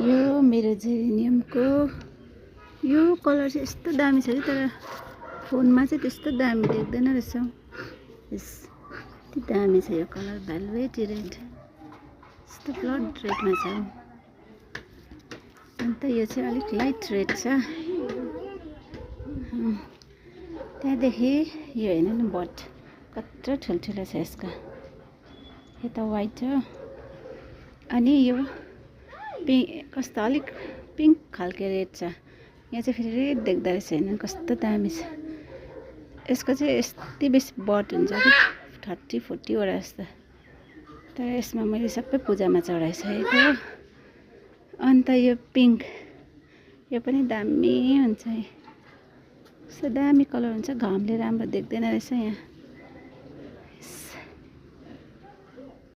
यो मेरो जेरेनियमको यो कलर चाहिँ यस्तो दामी छ कि तर फोनमा चाहिँ त्यस्तो दामी देख्दैन रहेछ। यस्तो दामी छ यो कलर, भेलभेटी रेड, यस्तो ब्लड रेडमा छ। अन्त यो चाहिँ अलिक लाइट रेड छ। त्यहाँदेखि यो हेर्नु न बट कत्रो ठुल्ठुलो छ यसको। यता वाइट हो अनि यो कस्तो अलिक पिङ्क खालको रेड छ। यहाँ चाहिँ फेरि रेड देख्दो रहेछ, हेर्नु कस्तो दामी छ। यसको चाहिँ यति बेसी बट हुन्छ कि 30-40 वटा जस्तो। तर यसमा मैले सबै पूजामा चढाइसकेको हो। अन्त यो पिङ्क यो पनि दामी हुन्छ। यस्तो दामी कलर हुन्छ, घामले राम्रो देख्दैन रहेछ यहाँ।